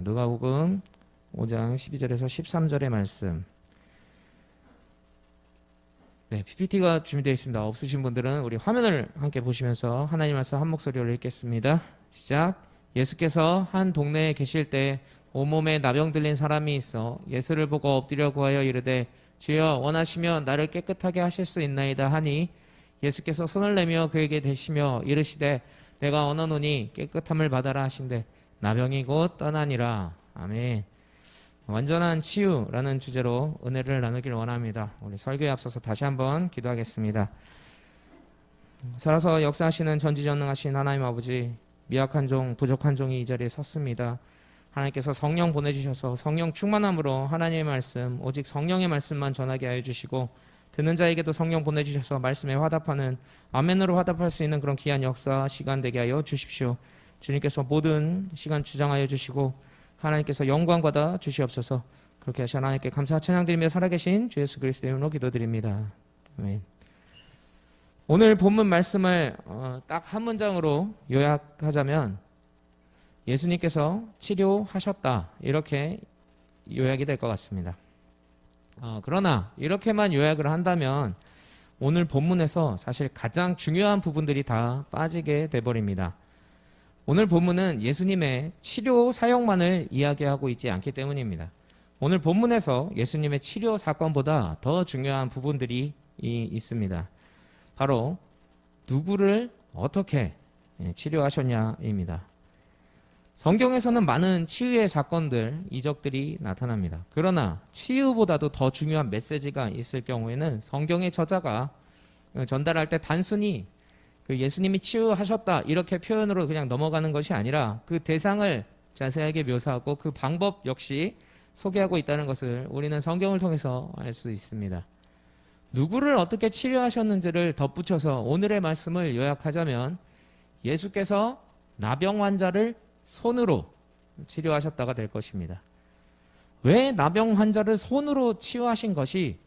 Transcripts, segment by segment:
누가복음 5장 12절에서 13절의 말씀. 네, PPT가 준비되어 있습니다. 없으신 분들은 우리 화면을 함께 보시면서 하나님 말씀 한 목소리로 읽겠습니다. 시작. 예수께서 한 동네에 계실 때 온몸에 나병 들린 사람이 있어 예수를 보고 엎드려 구하여 이르되 주여 원하시면 나를 깨끗하게 하실 수 있나이다 하니 예수께서 손을 내며 그에게 대시며 이르시되 내가 원하노니 깨끗함을 받아라 하신대 나병이 곧 떠나니라. 아멘. 완전한 치유라는 주제로 은혜를 나누길 원합니다. 우리 설교에 앞서서 다시 한번 기도하겠습니다. 살아서 역사하시는 전지전능하신 하나님 아버지, 미약한 종, 부족한 종이 이 자리에 섰습니다. 하나님께서 성령 보내주셔서 성령 충만함으로 하나님의 말씀, 오직 성령의 말씀만 전하게 하여 주시고 듣는 자에게도 성령 보내주셔서 말씀에 화답하는 아멘으로 화답할 수 있는 그런 귀한 역사 시간 되게 하여 주십시오. 주님께서 모든 시간 주장하여 주시고 하나님께서 영광 받아 주시옵소서. 그렇게 하시 하나님께 감사 찬양드리며 살아계신 주 예수 그리스도의 이름으로 기도드립니다. 아멘. 오늘 본문 말씀을 딱 한 문장으로 요약하자면 예수님께서 치료하셨다, 이렇게 요약이 될 것 같습니다. 그러나 이렇게만 요약을 한다면 오늘 본문에서 사실 가장 중요한 부분들이 다 빠지게 돼버립니다. 오늘 본문은 예수님의 치료 사역만을 이야기하고 있지 않기 때문입니다. 오늘 본문에서 예수님의 치료 사건보다 더 중요한 부분들이 있습니다. 바로 누구를 어떻게 치료하셨냐입니다. 성경에서는 많은 치유의 사건들, 이적들이 나타납니다. 그러나 치유보다도 더 중요한 메시지가 있을 경우에는 성경의 저자가 전달할 때 단순히 예수님이 치유하셨다 이렇게 표현으로 그냥 넘어가는 것이 아니라 그 대상을 자세하게 묘사하고 그 방법 역시 소개하고 있다는 것을 우리는 성경을 통해서 알 수 있습니다. 누구를 어떻게 치료하셨는지를 덧붙여서 오늘의 말씀을 요약하자면 예수께서 나병 환자를 손으로 치료하셨다가 될 것입니다. 왜 나병 환자를 손으로 치유하신 것이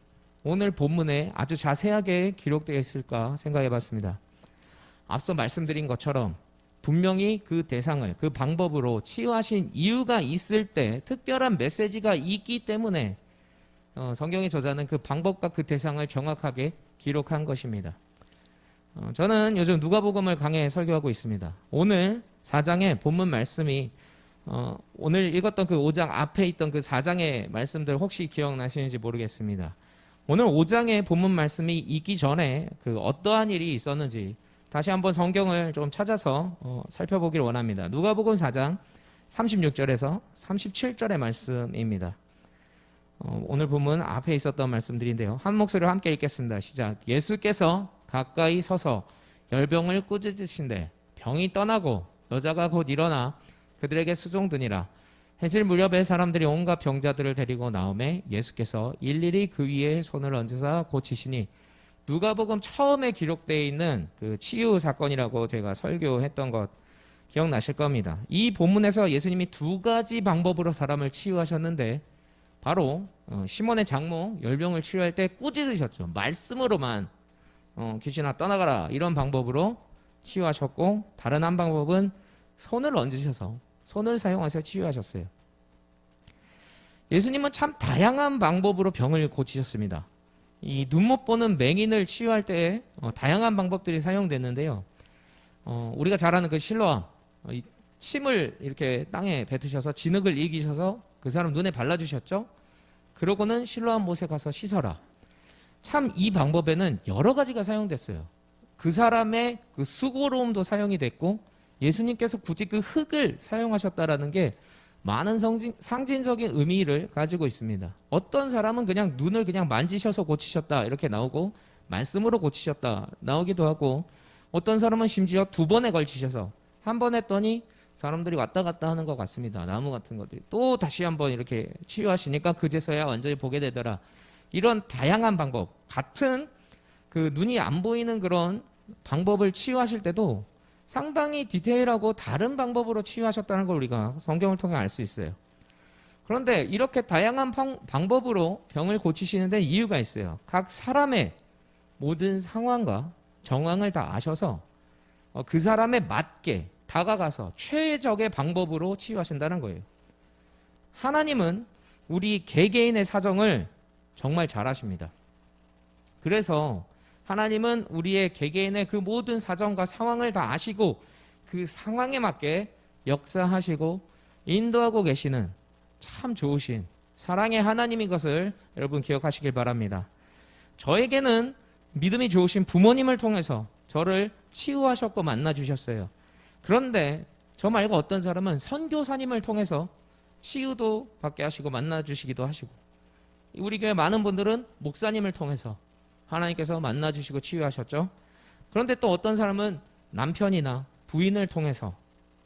오늘 본문에 아주 자세하게 기록되어 있을까 생각해 봤습니다. 앞서 말씀드린 것처럼 분명히 그 대상을 그 방법으로 치유하신 이유가 있을 때 특별한 메시지가 있기 때문에 성경의 저자는 그 방법과 그 대상을 정확하게 기록한 것입니다. 저는 요즘 누가복음을 강해 설교하고 있습니다. 오늘 4장의 본문 말씀이 오늘 읽었던 그 5장 앞에 있던 그 4장의 말씀들 혹시 기억나시는지 모르겠습니다. 오늘 5장의 본문 말씀이 있기 전에 그 어떠한 일이 있었는지 다시 한번 성경을 좀 찾아서 살펴보길 원합니다. 누가복음 4장 36절에서 37절의 말씀입니다. 오늘 본문 앞에 있었던 말씀들인데요. 한 목소리로 함께 읽겠습니다. 시작. 예수께서 가까이 서서 열병을 꾸짖으신대 병이 떠나고 여자가 곧 일어나 그들에게 수종드니라. 해질 무렵에 사람들이 온갖 병자들을 데리고 나오매 예수께서 일일이 그 위에 손을 얹으사 고치시니 누가복음 처음에 기록되어 있는 그 치유 사건이라고 제가 설교했던 것 기억나실 겁니다. 이 본문에서 예수님이 두 가지 방법으로 사람을 치유하셨는데 바로 시몬의 장모 열병을 치유할 때 꾸짖으셨죠. 말씀으로만 귀신아 떠나가라 이런 방법으로 치유하셨고, 다른 한 방법은 손을 얹으셔서 손을 사용해서 치유하셨어요. 예수님은 참 다양한 방법으로 병을 고치셨습니다. 이 눈 못 보는 맹인을 치유할 때 다양한 방법들이 사용됐는데요. 우리가 잘 아는 그 실로암, 침을 이렇게 땅에 뱉으셔서 진흙을 이기셔서 그 사람 눈에 발라주셨죠. 그러고는 실로암 못에 가서 씻어라. 참 이 방법에는 여러 가지가 사용됐어요. 그 사람의 그 수고로움도 사용이 됐고 예수님께서 굳이 그 흙을 사용하셨다라는 게 많은 상징적인 의미를 가지고 있습니다. 어떤 사람은 그냥 눈을 그냥 만지셔서 고치셨다 이렇게 나오고 말씀으로 고치셨다 나오기도 하고, 어떤 사람은 심지어 두 번에 걸치셔서 한 번 했더니 사람들이 왔다 갔다 하는 것 같습니다. 나무 같은 것들이 또 다시 한번 이렇게 치유하시니까 그제서야 완전히 보게 되더라. 이런 다양한 방법, 같은 그 눈이 안 보이는 그런 방법을 치유하실 때도 상당히 디테일하고 다른 방법으로 치유하셨다는 걸 우리가 성경을 통해 알 수 있어요. 그런데 이렇게 다양한 방법으로 병을 고치시는데 이유가 있어요. 각 사람의 모든 상황과 정황을 다 아셔서 그 사람에 맞게 다가가서 최적의 방법으로 치유하신다는 거예요. 하나님은 우리 개개인의 사정을 정말 잘 아십니다. 그래서 하나님은 우리의 개개인의 그 모든 사정과 상황을 다 아시고 그 상황에 맞게 역사하시고 인도하고 계시는 참 좋으신 사랑의 하나님인 것을 여러분 기억하시길 바랍니다. 저에게는 믿음이 좋으신 부모님을 통해서 저를 치유하셨고 만나주셨어요. 그런데 저 말고 어떤 사람은 선교사님을 통해서 치유도 받게 하시고 만나주시기도 하시고, 우리 교회 많은 분들은 목사님을 통해서 하나님께서 만나주시고 치유하셨죠. 그런데 또 어떤 사람은 남편이나 부인을 통해서,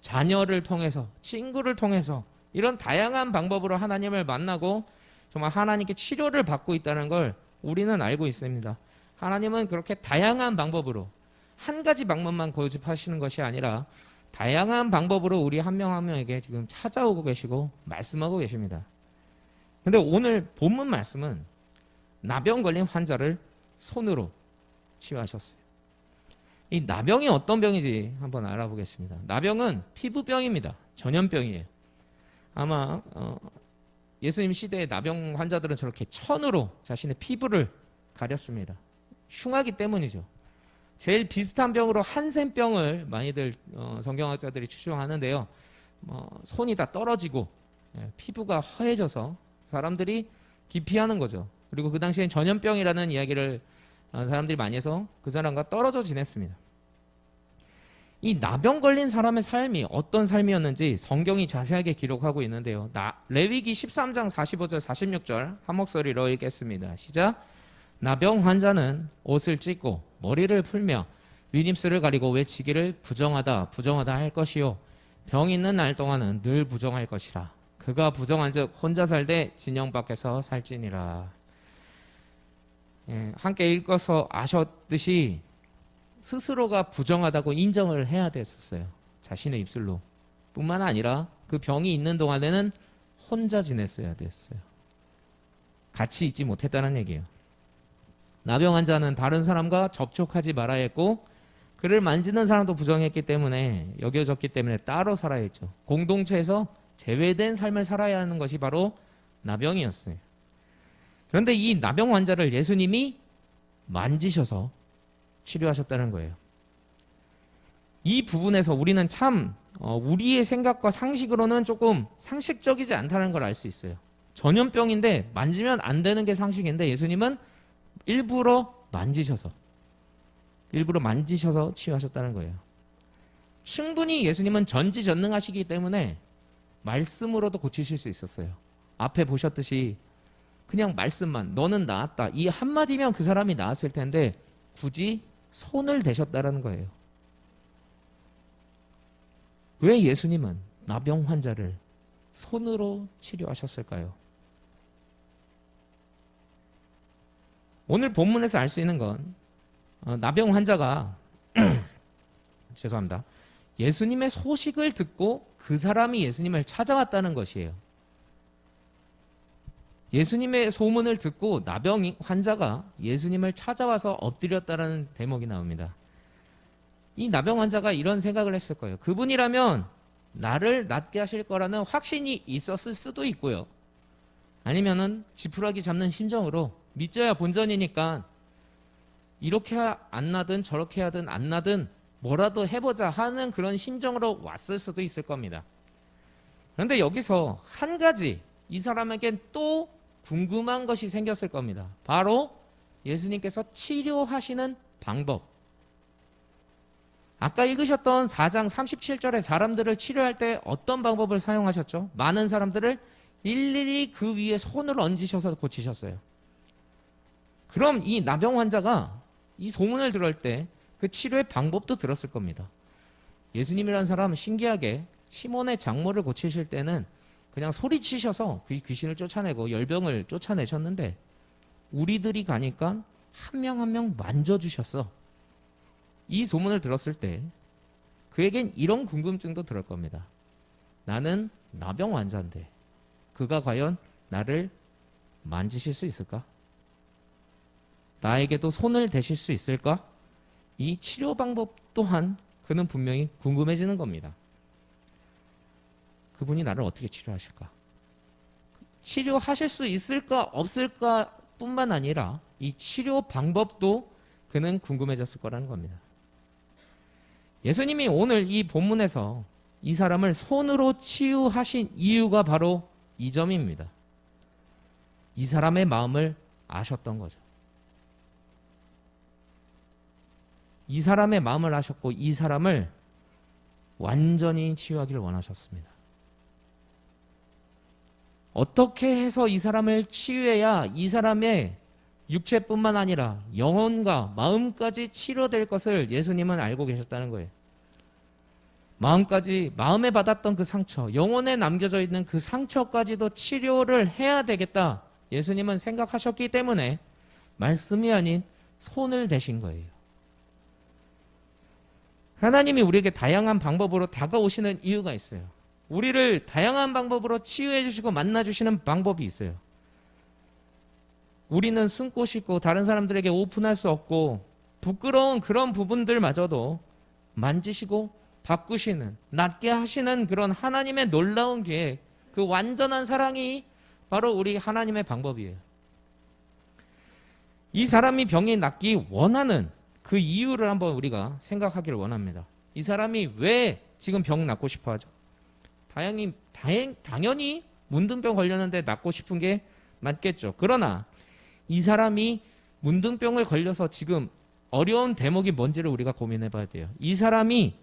자녀를 통해서, 친구를 통해서 이런 다양한 방법으로 하나님을 만나고 정말 하나님께 치료를 받고 있다는 걸 우리는 알고 있습니다. 하나님은 그렇게 다양한 방법으로, 한 가지 방법만 고집하시는 것이 아니라 다양한 방법으로 우리 한 명 한 명에게 지금 찾아오고 계시고 말씀하고 계십니다. 근데 오늘 본문 말씀은 나병 걸린 환자를 손으로 치유하셨어요. 이 나병이 어떤 병인지 한번 알아보겠습니다. 나병은 피부병입니다. 전염병이에요. 아마 예수님 시대의 나병 환자들은 저렇게 천으로 자신의 피부를 가렸습니다. 흉하기 때문이죠. 제일 비슷한 병으로 한센병을 많이들 성경학자들이 추정하는데요. 손이 다 떨어지고 피부가 허해져서 사람들이 기피하는 거죠. 그리고 그 당시엔 전염병이라는 이야기를 사람들이 많이 해서 그 사람과 떨어져 지냈습니다. 이 나병 걸린 사람의 삶이 어떤 삶이었는지 성경이 자세하게 기록하고 있는데요. 레위기 13장 45절 46절 한 목소리로 읽겠습니다. 시작. 나병 환자는 옷을 찢고 머리를 풀며 윗입술을 가리고 외치기를 부정하다 부정하다 할 것이요 병 있는 날 동안은 늘 부정할 것이라. 그가 부정한즉 혼자 살되 진영 밖에서 살지니라. 함께 읽어서 아셨듯이 스스로가 부정하다고 인정을 해야 됐었어요. 자신의 입술로. 뿐만 아니라 그 병이 있는 동안에는 혼자 지냈어야 됐어요. 같이 있지 못했다는 얘기예요. 나병 환자는 다른 사람과 접촉하지 말아야 했고 그를 만지는 사람도 부정했기 때문에, 여겨졌기 때문에 따로 살아야 했죠. 공동체에서 제외된 삶을 살아야 하는 것이 바로 나병이었어요. 그런데 이 나병 환자를 예수님이 만지셔서 치료하셨다는 거예요. 이 부분에서 우리는 참 우리의 생각과 상식으로는 조금 상식적이지 않다는 걸 알 수 있어요. 전염병인데 만지면 안 되는 게 상식인데 예수님은 일부러 만지셔서 치유하셨다는 거예요. 충분히 예수님은 전지전능하시기 때문에 말씀으로도 고치실 수 있었어요. 앞에 보셨듯이 그냥 말씀만, 너는 나았다, 이 한마디면 그 사람이 나았을 텐데 굳이 손을 대셨다라는 거예요. 왜 예수님은 나병 환자를 손으로 치료하셨을까요? 오늘 본문에서 알 수 있는 건 나병 환자가 죄송합니다. 예수님의 소식을 듣고 그 사람이 예수님을 찾아왔다는 것이에요. 예수님의 소문을 듣고 나병 환자가 예수님을 찾아와서 엎드렸다는 대목이 나옵니다. 이 나병 환자가 이런 생각을 했을 거예요. 그분이라면 나를 낫게 하실 거라는 확신이 있었을 수도 있고요. 아니면은 지푸라기 잡는 심정으로 믿져야 본전이니까 이렇게 안 나든 저렇게 하든 안 나든 뭐라도 해보자 하는 그런 심정으로 왔을 수도 있을 겁니다. 그런데 여기서 한 가지 이 사람에겐 또 궁금한 것이 생겼을 겁니다. 바로 예수님께서 치료하시는 방법. 아까 읽으셨던 4장 37절에 사람들을 치료할 때 어떤 방법을 사용하셨죠? 많은 사람들을 일일이 그 위에 손을 얹으셔서 고치셨어요. 그럼 이 나병 환자가 이 소문을 들을 때 그 치료의 방법도 들었을 겁니다. 예수님이라는 사람은 신기하게 시몬의 장모를 고치실 때는 그냥 소리치셔서 그 귀신을 쫓아내고 열병을 쫓아내셨는데 우리들이 가니까 한 명 한 명 만져주셨어. 이 소문을 들었을 때 그에겐 이런 궁금증도 들을 겁니다. 나는 나병 환자인데 그가 과연 나를 만지실 수 있을까? 나에게도 손을 대실 수 있을까? 이 치료 방법 또한 그는 분명히 궁금해지는 겁니다. 그분이 나를 어떻게 치료하실까? 치료하실 수 있을까 없을까 뿐만 아니라 이 치료 방법도 그는 궁금해졌을 거라는 겁니다. 예수님이 오늘 이 본문에서 이 사람을 손으로 치유하신 이유가 바로 이 점입니다. 이 사람의 마음을 아셨던 거죠. 이 사람의 마음을 아셨고 이 사람을 완전히 치유하기를 원하셨습니다. 어떻게 해서 이 사람을 치유해야 이 사람의 육체뿐만 아니라 영혼과 마음까지 치료될 것을 예수님은 알고 계셨다는 거예요. 마음에 받았던 그 상처, 영혼에 남겨져 있는 그 상처까지도 치료를 해야 되겠다. 예수님은 생각하셨기 때문에 말씀이 아닌 손을 대신 거예요. 하나님이 우리에게 다양한 방법으로 다가오시는 이유가 있어요. 우리를 다양한 방법으로 치유해 주시고 만나 주시는 방법이 있어요. 우리는 숨고 싶고 다른 사람들에게 오픈할 수 없고 부끄러운 그런 부분들마저도 만지시고 바꾸시는, 낫게 하시는 그런 하나님의 놀라운 계획, 그 완전한 사랑이 바로 우리 하나님의 방법이에요. 이 사람이 병이 낫기 원하는 그 이유를 한번 우리가 생각하기를 원합니다. 이 사람이 왜 지금 병 낫고 싶어 하죠? 당연히 문둥병 걸렸는데 낫고 싶은 게 맞겠죠. 그러나 이 사람이 문둥병을 걸려서 지금 어려운 대목이 뭔지를 우리가 고민해 봐야 돼요. 이 사람이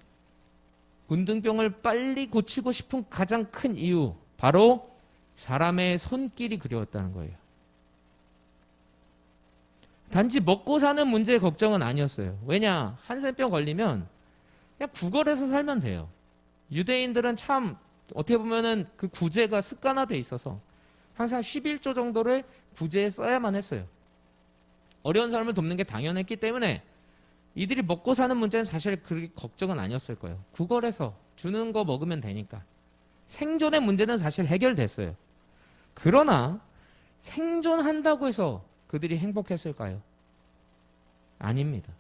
문둥병을 빨리 고치고 싶은 가장 큰 이유, 바로 사람의 손길이 그리웠다는 거예요. 단지 먹고 사는 문제의 걱정은 아니었어요. 왜냐? 한센병 걸리면 그냥 구걸해서 살면 돼요. 유대인들은 참 어떻게 보면은 그 구제가 습관화돼 있어서 항상 11조 정도를 구제에 써야만 했어요. 어려운 사람을 돕는 게 당연했기 때문에 이들이 먹고 사는 문제는 사실 그렇게 걱정은 아니었을 거예요. 구걸해서 주는 거 먹으면 되니까. 생존의 문제는 사실 해결됐어요. 그러나 생존한다고 해서 그들이 행복했을까요? 아닙니다.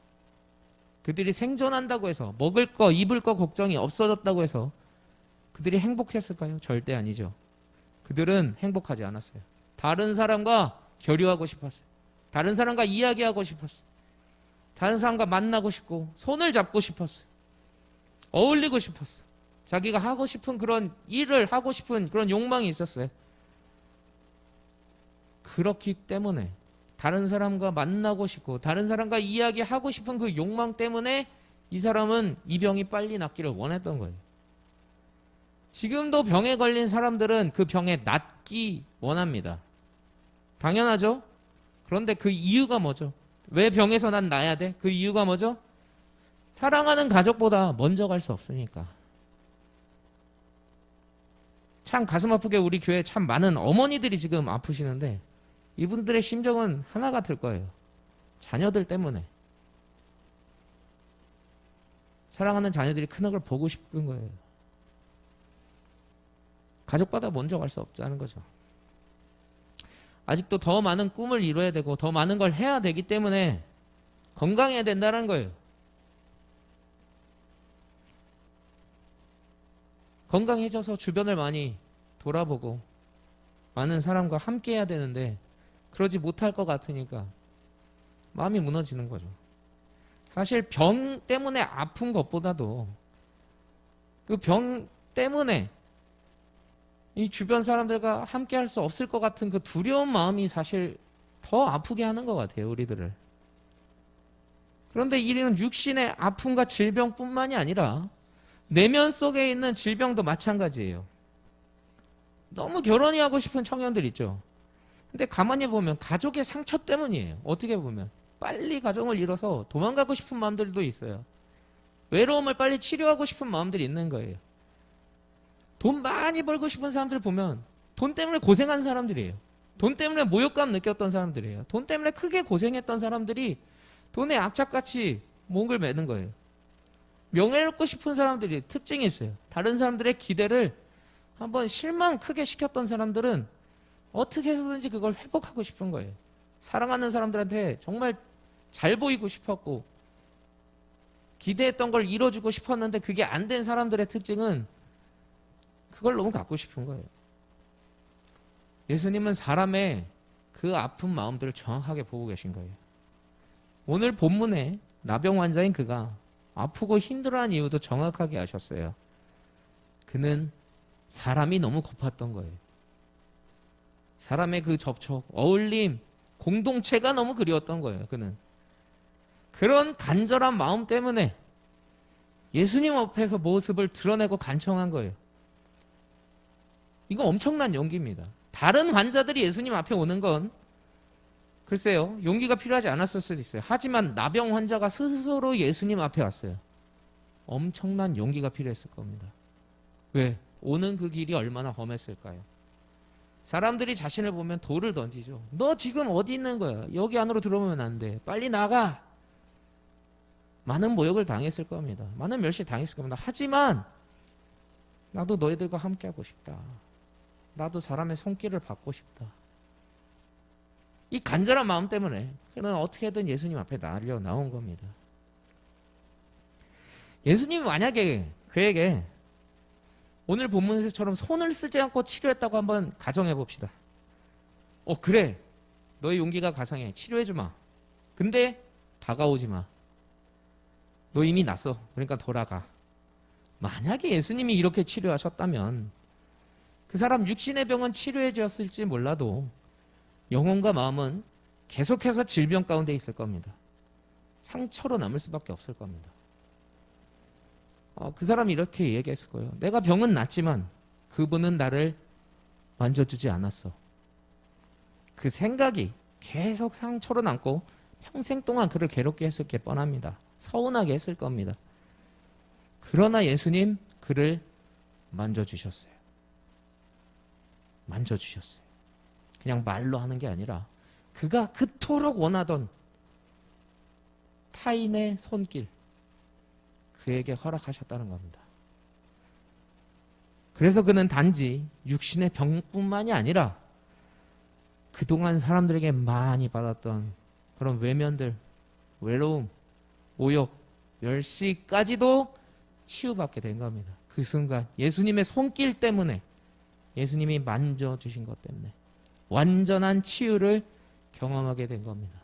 그들이 생존한다고 해서 먹을 거, 입을 거 걱정이 없어졌다고 해서 그들이 행복했을까요? 절대 아니죠. 그들은 행복하지 않았어요. 다른 사람과 교류하고 싶었어요. 다른 사람과 이야기하고 싶었어요. 다른 사람과 만나고 싶고 손을 잡고 싶었어요. 어울리고 싶었어요. 자기가 하고 싶은 그런 일을 하고 싶은 그런 욕망이 있었어요. 그렇기 때문에 다른 사람과 만나고 싶고 다른 사람과 이야기하고 싶은 그 욕망 때문에 이 사람은 이 병이 빨리 낫기를 원했던 거예요. 지금도 병에 걸린 사람들은 그 병에 낫기 원합니다. 당연하죠? 그런데 그 이유가 뭐죠? 왜 병에서 난 나야 돼? 그 이유가 뭐죠? 사랑하는 가족보다 먼저 갈 수 없으니까. 참 가슴 아프게 우리 교회에 참 많은 어머니들이 지금 아프시는데 이분들의 심정은 하나 같을 거예요. 자녀들 때문에. 사랑하는 자녀들이 크는 걸 보고 싶은 거예요. 가족보다 먼저 갈 수 없다는 거죠. 아직도 더 많은 꿈을 이뤄야 되고 더 많은 걸 해야 되기 때문에 건강해야 된다는 거예요. 건강해져서 주변을 많이 돌아보고 많은 사람과 함께 해야 되는데 그러지 못할 것 같으니까 마음이 무너지는 거죠. 사실 병 때문에 아픈 것보다도 그 병 때문에 이 주변 사람들과 함께 할 수 없을 것 같은 그 두려운 마음이 사실 더 아프게 하는 것 같아요, 우리들을. 그런데 이는 육신의 아픔과 질병뿐만이 아니라 내면 속에 있는 질병도 마찬가지예요. 너무 결혼이 하고 싶은 청년들 있죠. 근데 가만히 보면 가족의 상처 때문이에요. 어떻게 보면 빨리 가정을 이뤄서 도망가고 싶은 마음들도 있어요. 외로움을 빨리 치료하고 싶은 마음들이 있는 거예요. 돈 많이 벌고 싶은 사람들 보면 돈 때문에 고생한 사람들이에요. 돈 때문에 모욕감 느꼈던 사람들이에요. 돈 때문에 크게 고생했던 사람들이 돈에 악착같이 목을 매는 거예요. 명예롭고 싶은 사람들이 특징이 있어요. 다른 사람들의 기대를 한번 실망 크게 시켰던 사람들은 어떻게 해서든지 그걸 회복하고 싶은 거예요. 사랑하는 사람들한테 정말 잘 보이고 싶었고 기대했던 걸 이뤄주고 싶었는데 그게 안 된 사람들의 특징은 그걸 너무 갖고 싶은 거예요. 예수님은 사람의 그 아픈 마음들을 정확하게 보고 계신 거예요. 오늘 본문에 나병 환자인 그가 아프고 힘들어하는 이유도 정확하게 아셨어요. 그는 사람이 너무 고팠던 거예요. 사람의 그 접촉, 어울림, 공동체가 너무 그리웠던 거예요. 그는 그런 간절한 마음 때문에 예수님 앞에서 모습을 드러내고 간청한 거예요. 이거 엄청난 용기입니다. 다른 환자들이 예수님 앞에 오는 건 글쎄요, 용기가 필요하지 않았을 수도 있어요. 하지만 나병 환자가 스스로 예수님 앞에 왔어요. 엄청난 용기가 필요했을 겁니다. 왜? 오는 그 길이 얼마나 험했을까요? 사람들이 자신을 보면 돌을 던지죠. 너 지금 어디 있는 거야? 여기 안으로 들어오면 안 돼. 빨리 나가. 많은 모욕을 당했을 겁니다. 많은 멸시 당했을 겁니다. 하지만 나도 너희들과 함께하고 싶다. 나도 사람의 손길을 받고 싶다. 이 간절한 마음 때문에 그는 어떻게든 예수님 앞에 나온 겁니다. 예수님이 만약에 그에게 오늘 본문에서처럼 손을 쓰지 않고 치료했다고 한번 가정해 봅시다. 그래. 너의 용기가 가상해. 치료해 주마. 근데 다가오지 마. 너 이미 났어. 그러니까 돌아가. 만약에 예수님이 이렇게 치료하셨다면 그 사람 육신의 병은 치료해 주었을지 몰라도 영혼과 마음은 계속해서 질병 가운데 있을 겁니다. 상처로 남을 수밖에 없을 겁니다. 그 사람이 이렇게 얘기했을 거예요. 내가 병은 낫지만 그분은 나를 만져주지 않았어. 그 생각이 계속 상처로 남고 평생 동안 그를 괴롭게 했을 게 뻔합니다. 서운하게 했을 겁니다. 그러나 예수님 그를 만져주셨어요. 만져주셨어요. 그냥 말로 하는 게 아니라 그가 그토록 원하던 타인의 손길 그에게 허락하셨다는 겁니다. 그래서 그는 단지 육신의 병뿐만이 아니라 그동안 사람들에게 많이 받았던 그런 외면들, 외로움, 모욕, 멸시까지도 치유받게 된 겁니다. 그 순간 예수님의 손길 때문에, 예수님이 만져주신 것 때문에 완전한 치유를 경험하게 된 겁니다.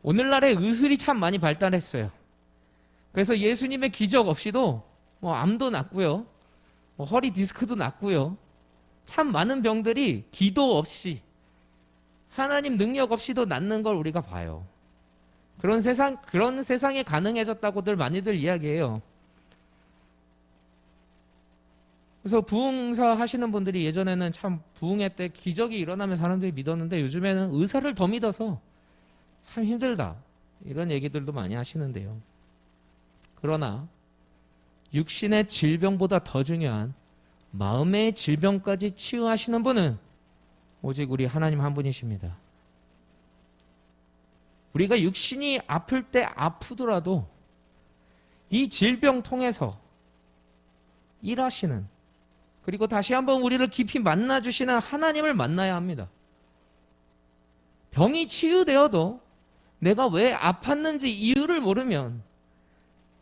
오늘날의 의술이 참 많이 발달했어요. 그래서 예수님의 기적 없이도 암도 낫고요, 허리 디스크도 낫고요, 참 많은 병들이 기도 없이 하나님 능력 없이도 낫는 걸 우리가 봐요. 그런 세상이 가능해졌다고들 많이들 이야기해요. 그래서 부흥사 하시는 분들이 예전에는 참 부흥회 때 기적이 일어나면 사람들이 믿었는데 요즘에는 의사를 더 믿어서 참 힘들다, 이런 얘기들도 많이 하시는데요. 그러나 육신의 질병보다 더 중요한 마음의 질병까지 치유하시는 분은 오직 우리 하나님 한 분이십니다. 우리가 육신이 아플 때 아프더라도 이 질병 통해서 일하시는, 그리고 다시 한번 우리를 깊이 만나주시는 하나님을 만나야 합니다. 병이 치유되어도 내가 왜 아팠는지 이유를 모르면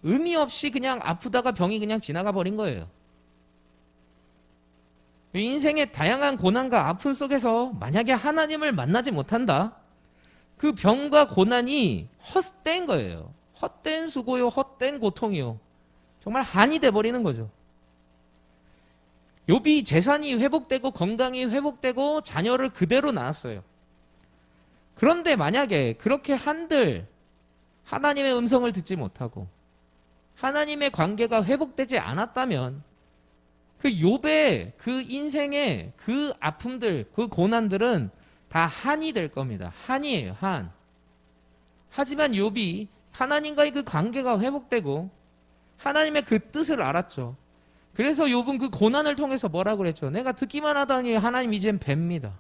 의미 없이 그냥 아프다가 병이 그냥 지나가 버린 거예요. 인생의 다양한 고난과 아픔 속에서 만약에 하나님을 만나지 못한다, 그 병과 고난이 헛된 거예요. 헛된 수고요, 헛된 고통이요. 정말 한이 돼버리는 거죠. 욥이 재산이 회복되고 건강이 회복되고 자녀를 그대로 낳았어요. 그런데 만약에 그렇게 한들 하나님의 음성을 듣지 못하고 하나님의 관계가 회복되지 않았다면 그 욥의 그 인생의 그 아픔들, 그 고난들은 다 한이 될 겁니다. 한이에요, 한. 하지만 욥이 하나님과의 그 관계가 회복되고 하나님의 그 뜻을 알았죠. 그래서 욥은 그 고난을 통해서 뭐라고 그랬죠? 내가 듣기만 하더니 하나님 이젠 뵙니다.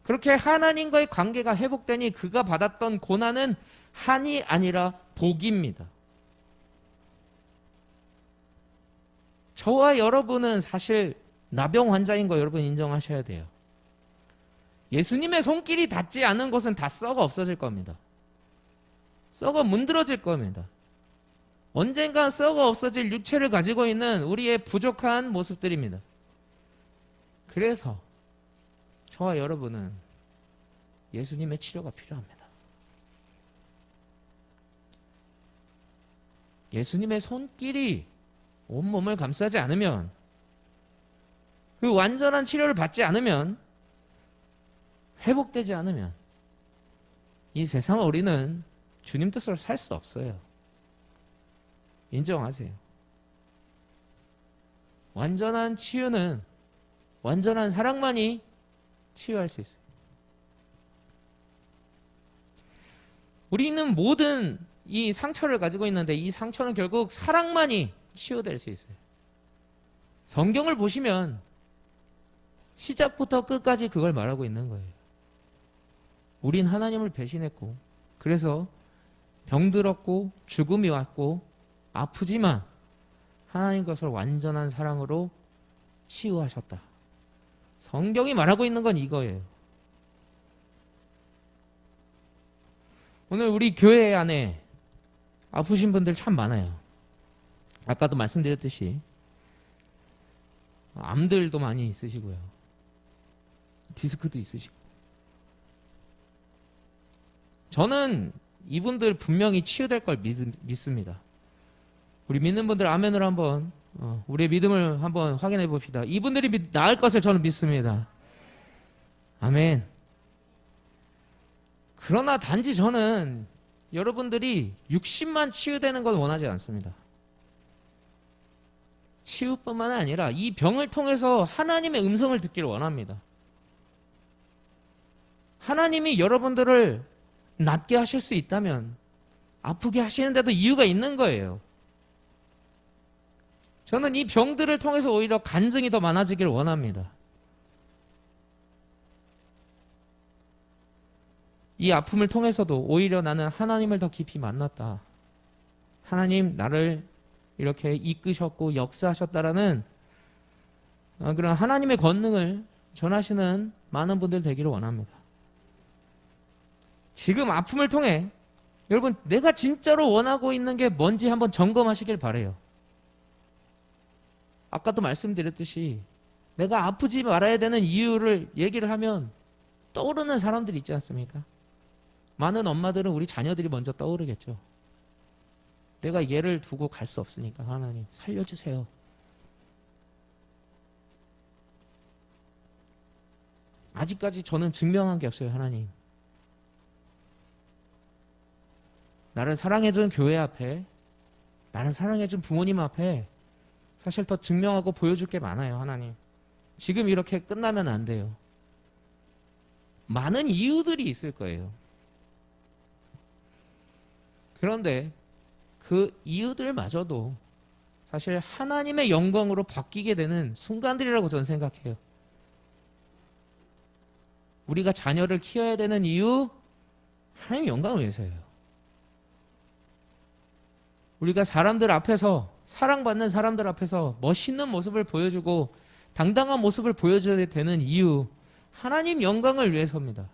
그렇게 하나님과의 관계가 회복되니 그가 받았던 고난은 한이 아니라 복입니다. 저와 여러분은 사실 나병 환자인 거 여러분 인정하셔야 돼요. 예수님의 손길이 닿지 않은 곳은 다 썩어 없어질 겁니다. 썩어 문드러질 겁니다. 언젠간 썩어 없어질 육체를 가지고 있는 우리의 부족한 모습들입니다. 그래서 저와 여러분은 예수님의 치료가 필요합니다. 예수님의 손길이 온몸을 감싸지 않으면, 그 완전한 치료를 받지 않으면, 회복되지 않으면 이 세상 우리는 주님 뜻으로 살 수 없어요. 인정하세요. 완전한 치유는 완전한 사랑만이 치유할 수 있어요. 우리는 모든 이 상처를 가지고 있는데 이 상처는 결국 사랑만이 치유될 수 있어요. 성경을 보시면 시작부터 끝까지 그걸 말하고 있는 거예요. 우린 하나님을 배신했고, 그래서 병들었고 죽음이 왔고 아프지만 하나님 것을 완전한 사랑으로 치유하셨다. 성경이 말하고 있는 건 이거예요. 오늘 우리 교회 안에 아프신 분들 참 많아요. 아까도 말씀드렸듯이 암들도 많이 있으시고요. 디스크도 있으시고. 저는 이분들 분명히 치유될 걸 믿습니다. 우리 믿는 분들 아멘으로 한번 우리의 믿음을 한번 확인해 봅시다. 이분들이 나을 것을 저는 믿습니다. 아멘. 그러나 단지 저는 여러분들이 육신만 치유되는 건 원하지 않습니다. 치유뿐만 아니라 이 병을 통해서 하나님의 음성을 듣기를 원합니다. 하나님이 여러분들을 낫게 하실 수 있다면 아프게 하시는데도 이유가 있는 거예요. 저는 이 병들을 통해서 오히려 간증이 더 많아지기를 원합니다. 이 아픔을 통해서도 오히려 나는 하나님을 더 깊이 만났다. 하나님 나를 이렇게 이끄셨고 역사하셨다라는 그런 하나님의 권능을 전하시는 많은 분들 되기를 원합니다. 지금 아픔을 통해 여러분 내가 진짜로 원하고 있는 게 뭔지 한번 점검하시길 바라요. 아까도 말씀드렸듯이 내가 아프지 말아야 되는 이유를 얘기를 하면 떠오르는 사람들이 있지 않습니까? 많은 엄마들은 우리 자녀들이 먼저 떠오르겠죠. 내가 얘를 두고 갈 수 없으니까 하나님 살려주세요. 아직까지 저는 증명한 게 없어요. 하나님 나를 사랑해준 교회 앞에, 나를 사랑해준 부모님 앞에 사실 더 증명하고 보여줄 게 많아요. 하나님 지금 이렇게 끝나면 안 돼요. 많은 이유들이 있을 거예요. 그런데 그 이유들마저도 사실 하나님의 영광으로 바뀌게 되는 순간들이라고 저는 생각해요. 우리가 자녀를 키워야 되는 이유, 하나님의 영광을 위해서예요. 우리가 사람들 앞에서, 사랑받는 사람들 앞에서 멋있는 모습을 보여주고 당당한 모습을 보여줘야 되는 이유, 하나님 영광을 위해서입니다.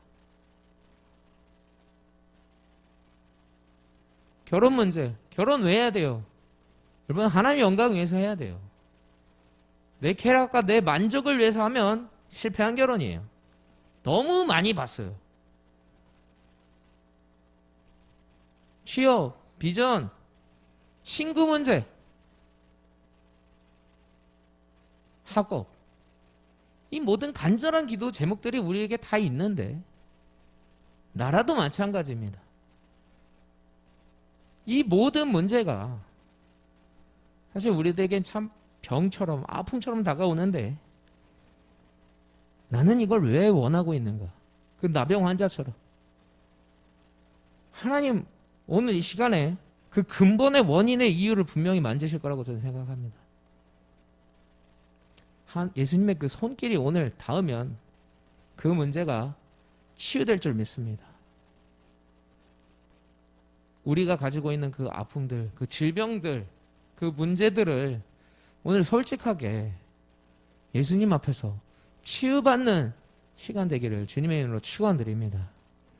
결혼 문제, 결혼 왜 해야 돼요? 여러분 하나님 영광 위해서 해야 돼요. 내 쾌락과 내 만족을 위해서 하면 실패한 결혼이에요. 너무 많이 봤어요. 취업, 비전, 친구 문제, 학업, 이 모든 간절한 기도 제목들이 우리에게 다 있는데 나라도 마찬가지입니다. 이 모든 문제가 사실 우리들에겐 참 병처럼 아픔처럼 다가오는데 나는 이걸 왜 원하고 있는가? 그 나병 환자처럼 하나님 오늘 이 시간에 그 근본의 원인의 이유를 분명히 만지실 거라고 저는 생각합니다. 예수님의 그 손길이 오늘 닿으면 그 문제가 치유될 줄 믿습니다. 우리가 가지고 있는 그 아픔들, 그 질병들, 그 문제들을 오늘 솔직하게 예수님 앞에서 치유받는 시간 되기를 주님의 이름으로 축원드립니다.